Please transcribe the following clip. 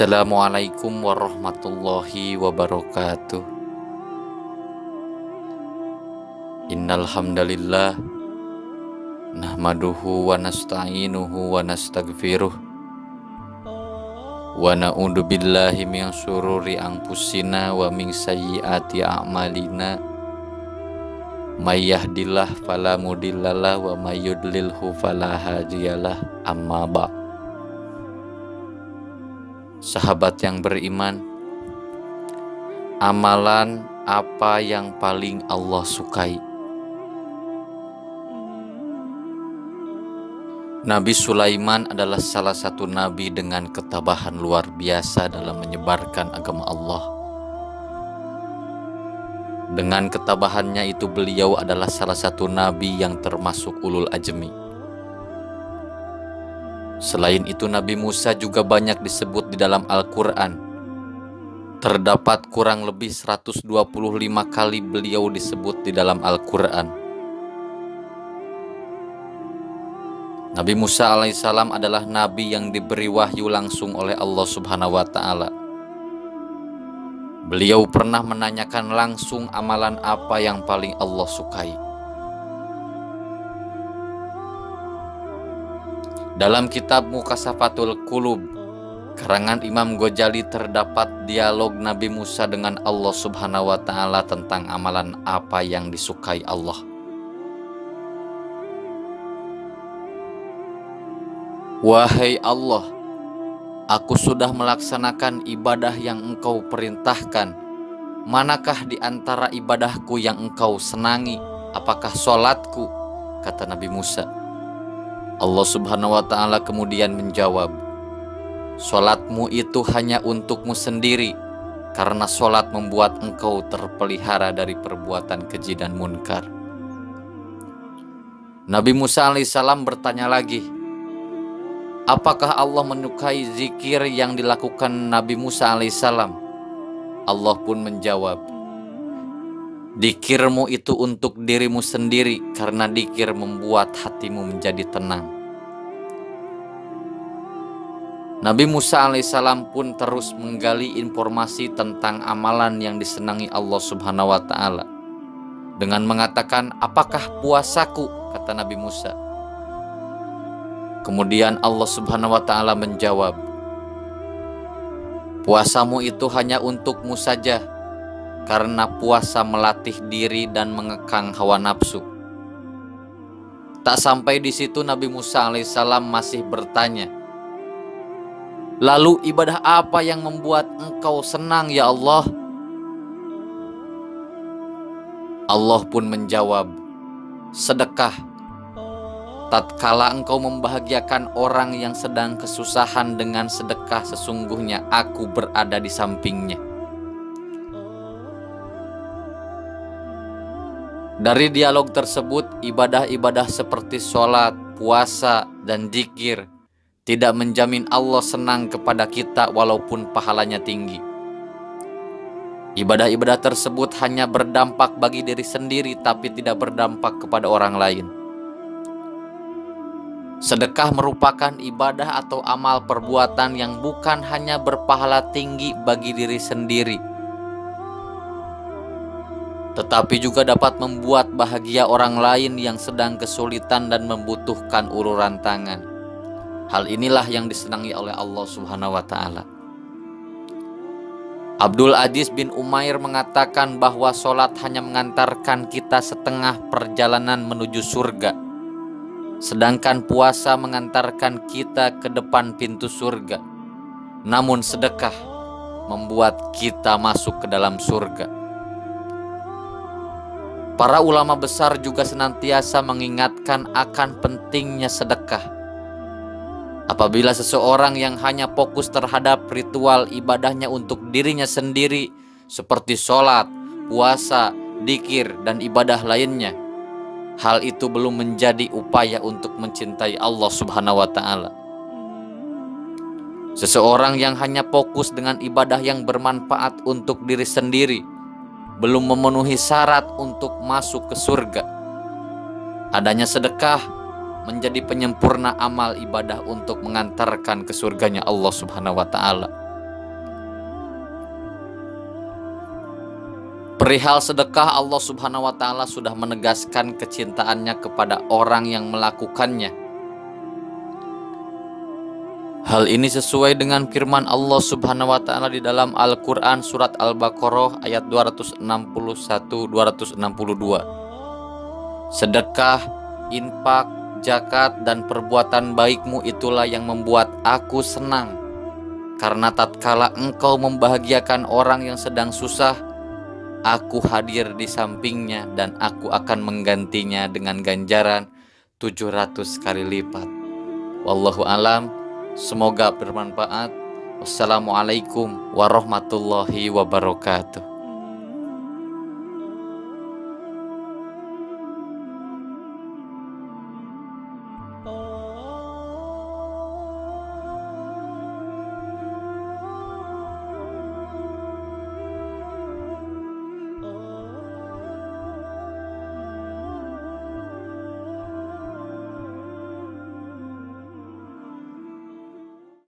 Assalamualaikum warahmatullahi wabarakatuh. Innal hamdalillah nahmaduhu wa nasta'inuhu wa nastaghfiruh wa na'udzu billahi min syururi anfusina wa min sayyiati a'malina. May yahdihillah fala mudhillalah wa may yudlilhu fala hadiyalah. Amma ba'd. Sahabat yang beriman, amalan apa yang paling Allah sukai? Nabi Sulaiman adalah salah satu nabi dengan ketabahan luar biasa dalam menyebarkan agama Allah. Dengan ketabahannya itu beliau adalah salah satu nabi yang termasuk ulul ajmi. Selain itu Nabi Musa juga banyak disebut di dalam Al-Quran. Terdapat kurang lebih 125 kali beliau disebut di dalam Al-Quran. Nabi Musa alaihissalam adalah nabi yang diberi wahyu langsung oleh Allah Subhanahu wa ta'ala. Beliau pernah menanyakan langsung amalan apa yang paling Allah sukai. Dalam kitab Mukasafatul Qulub karangan Imam Ghazali terdapat dialog Nabi Musa dengan Allah Subhanahu wa ta'ala tentang amalan apa yang disukai Allah. Wahai Allah, aku sudah melaksanakan ibadah yang Engkau perintahkan. Manakah di antara ibadahku yang Engkau senangi? Apakah sholatku? Kata Nabi Musa. Allah Subhanahu wa ta'ala kemudian menjawab, sholatmu itu hanya untukmu sendiri, karena sholat membuat engkau terpelihara dari perbuatan keji dan munkar. Nabi Musa alaihissalam bertanya lagi, apakah Allah menyukai zikir yang dilakukan Nabi Musa alaihissalam? Allah pun menjawab, dikirmu itu untuk dirimu sendiri, karena dikir membuat hatimu menjadi tenang. Nabi Musa alaihissalam pun terus menggali informasi tentang amalan yang disenangi Allah Subhanahu wa ta'ala dengan mengatakan, apakah puasaku? Kata Nabi Musa. Kemudian Allah Subhanahu wa ta'ala menjawab, puasamu itu hanya untukmu saja, karena puasa melatih diri dan mengekang hawa nafsu. Tak sampai di situ Nabi Musa alaihissalam masih bertanya, lalu ibadah apa yang membuat engkau senang ya Allah? Allah pun menjawab, sedekah. Tatkala engkau membahagiakan orang yang sedang kesusahan dengan sedekah, sesungguhnya aku berada di sampingnya. Dari dialog tersebut, ibadah-ibadah seperti sholat, puasa, dan dzikir tidak menjamin Allah senang kepada kita walaupun pahalanya tinggi. Ibadah-ibadah tersebut hanya berdampak bagi diri sendiri tapi tidak berdampak kepada orang lain. Sedekah merupakan ibadah atau amal perbuatan yang bukan hanya berpahala tinggi bagi diri sendiri, tetapi juga dapat membuat bahagia orang lain yang sedang kesulitan dan membutuhkan uluran tangan. Hal inilah yang disenangi oleh Allah Subhanahu wa ta'ala. Abdul Aziz bin Umair mengatakan bahwa sholat hanya mengantarkan kita setengah perjalanan menuju surga, sedangkan puasa mengantarkan kita ke depan pintu surga. Namun sedekah membuat kita masuk ke dalam surga. Para ulama besar juga senantiasa mengingatkan akan pentingnya sedekah. Apabila seseorang yang hanya fokus terhadap ritual ibadahnya untuk dirinya sendiri seperti sholat, puasa, dzikir, dan ibadah lainnya, hal itu belum menjadi upaya untuk mencintai Allah Subhanahu wa ta'ala. Seseorang yang hanya fokus dengan ibadah yang bermanfaat untuk diri sendiri belum memenuhi syarat untuk masuk ke surga. Adanya sedekah menjadi penyempurna amal ibadah untuk mengantarkan ke surganya Allah Subhanahu wa ta'ala. Perihal sedekah, Allah Subhanahu wa Ta'ala sudah menegaskan kecintaannya kepada orang yang melakukannya. Hal ini sesuai dengan firman Allah Subhanahu wa Ta'ala di dalam Al-Quran surat Al-Baqarah ayat 261-262. Sedekah, infak, zakat, dan perbuatan baikmu itulah yang membuat aku senang. Karena tatkala engkau membahagiakan orang yang sedang susah, aku hadir di sampingnya dan aku akan menggantinya dengan ganjaran 700 kali lipat. Wallahu alam. Semoga bermanfaat. Wassalamualaikum warahmatullahi wabarakatuh.